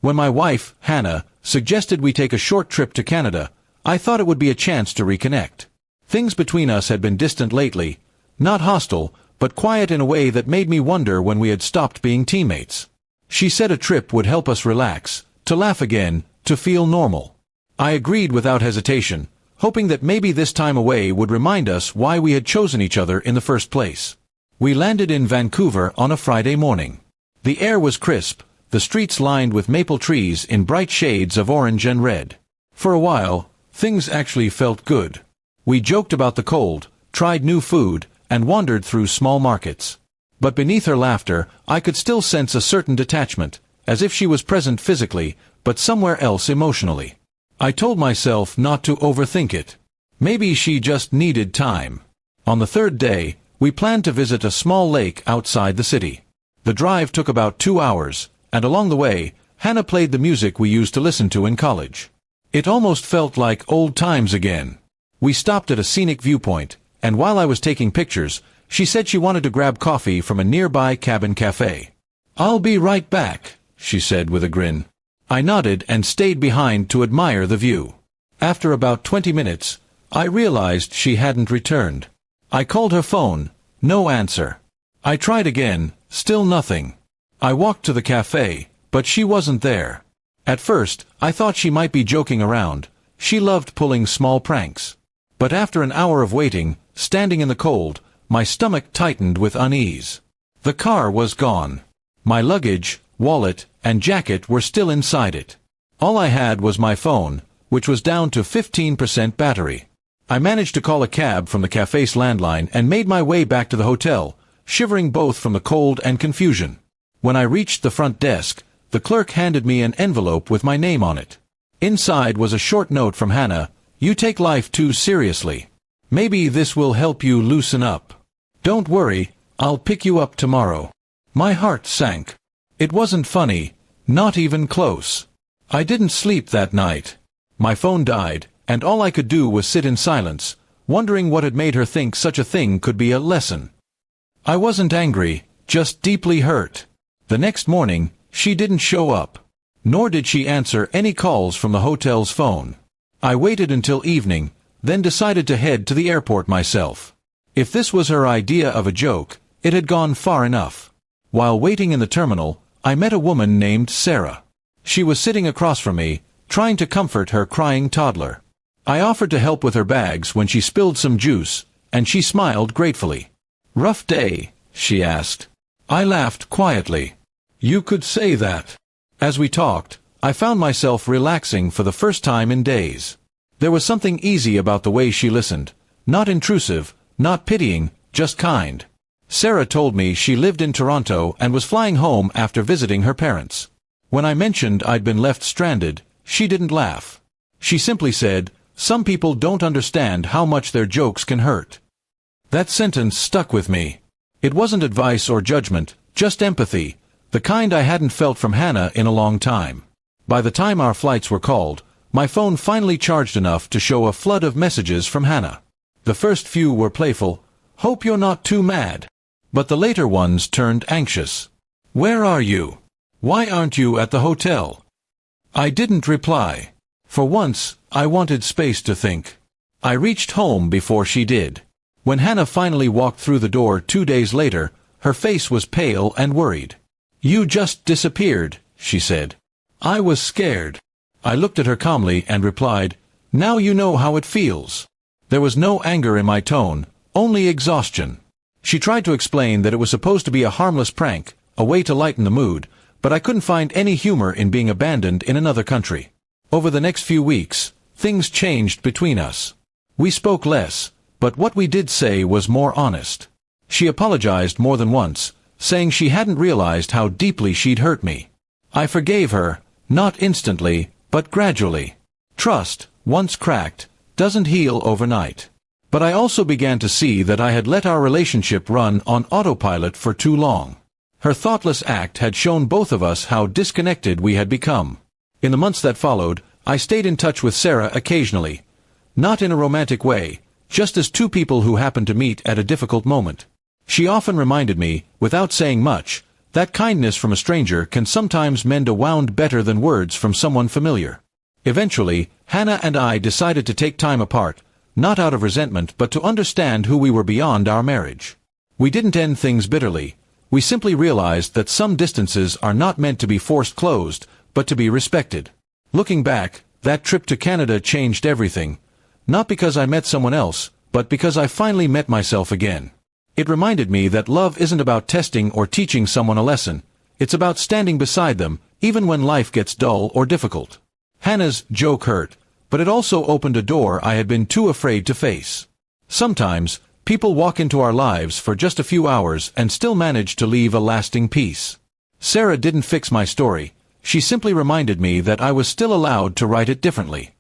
When my wife, Hannah, suggested we take a short trip to Canada, I thought it would be a chance to reconnect. Things between us had been distant lately, not hostile, but quiet in a way that made me wonder when we had stopped being teammates. She said a trip would help us relax, to laugh again, to feel normal. I agreed without hesitation, hoping that maybe this time away would remind us why we had chosen each other in the first place. We landed in Vancouver on a Friday morning. The air was crisp, the streets lined with maple trees in bright shades of orange and red. For a while, things actually felt good. We joked about the cold, tried new food, and wandered through small markets. But beneath her laughter, I could still sense a certain detachment, as if she was present physically, but somewhere else emotionally. I told myself not to overthink it. Maybe she just needed time. On the third day, we planned to visit a small lake outside the city. The drive took about 2 hours, and along the way, Hannah played the music we used to listen to in college. It almost felt like old times again. We stopped at a scenic viewpoint, and while I was taking pictures, she said she wanted to grab coffee from a nearby cabin cafe. "I'll be right back," she said with a grin. I nodded and stayed behind to admire the view. After about 20 minutes, I realized she hadn't returned. I called her phone, no answer. I tried again, still nothing. I walked to the cafe, but she wasn't there. At first, I thought she might be joking around. She loved pulling small pranks. But after an hour of waiting, standing in the cold, my stomach tightened with unease. The car was gone. My luggage, wallet, and jacket were still inside it. All I had was my phone, which was down to 15% battery. I managed to call a cab from the cafe's landline and made my way back to the hotel, shivering both from the cold and confusion. When I reached the front desk, the clerk handed me an envelope with my name on it. Inside was a short note from Hannah: "You take life too seriously. Maybe this will help you loosen up. Don't worry, I'll pick you up tomorrow." My heart sank. It wasn't funny, not even close. I didn't sleep that night. My phone died, and all I could do was sit in silence, wondering what had made her think such a thing could be a lesson. I wasn't angry, just deeply hurt. The next morning, she didn't show up. Nor did she answer any calls from the hotel's phone. I waited until evening, then decided to head to the airport myself. If this was her idea of a joke, it had gone far enough. While waiting in the terminal, I met a woman named Sarah. She was sitting across from me, trying to comfort her crying toddler. I offered to help with her bags when she spilled some juice, and she smiled gratefully. "Rough day?" she asked. I laughed quietly. "You could say that." As we talked, I found myself relaxing for the first time in days. There was something easy about the way she listened, not intrusive, not pitying, just kind. Sarah told me she lived in Toronto and was flying home after visiting her parents. When I mentioned I'd been left stranded, she didn't laugh. She simply said, "Some people don't understand how much their jokes can hurt." That sentence stuck with me. It wasn't advice or judgment, just empathy, the kind I hadn't felt from Hannah in a long time. By the time our flights were called, my phone finally charged enough to show a flood of messages from Hannah. The first few were playful, "Hope you're not too mad." But the later ones turned anxious. "Where are you? Why aren't you at the hotel?" I didn't reply. For once, I wanted space to think. I reached home before she did. When Hannah finally walked through the door 2 days later, her face was pale and worried. "You just disappeared," she said. I was scared. I looked at her calmly and replied, "Now you know how it feels." There was no anger in my tone, only exhaustion. She tried to explain that it was supposed to be a harmless prank, a way to lighten the mood, but I couldn't find any humor in being abandoned in another country. Over the next few weeks, things changed between us. We spoke less, but what we did say was more honest. She apologized more than once, saying she hadn't realized how deeply she'd hurt me. I forgave her, not instantly, but gradually. Trust, once cracked, doesn't heal overnight. But I also began to see that I had let our relationship run on autopilot for too long. Her thoughtless act had shown both of us how disconnected we had become. In the months that followed, I stayed in touch with Sarah occasionally. Not in a romantic way, just as two people who happened to meet at a difficult moment. She often reminded me, without saying much, That kindness from a stranger can sometimes mend a wound better than words from someone familiar. Eventually, Hannah and I decided to take time apart, not out of resentment but to understand who we were beyond our marriage. We didn't end things bitterly. We simply realized that some distances are not meant to be forced closed, but to be respected. Looking back, that trip to Canada changed everything. Not because I met someone else, but because I finally met myself again. It reminded me that love isn't about testing or teaching someone a lesson. It's about standing beside them, even when life gets dull or difficult. Hannah's joke hurt, but it also opened a door I had been too afraid to face. Sometimes, people walk into our lives for just a few hours and still manage to leave a lasting peace. Sarah didn't fix my story. She simply reminded me that I was still allowed to write it differently.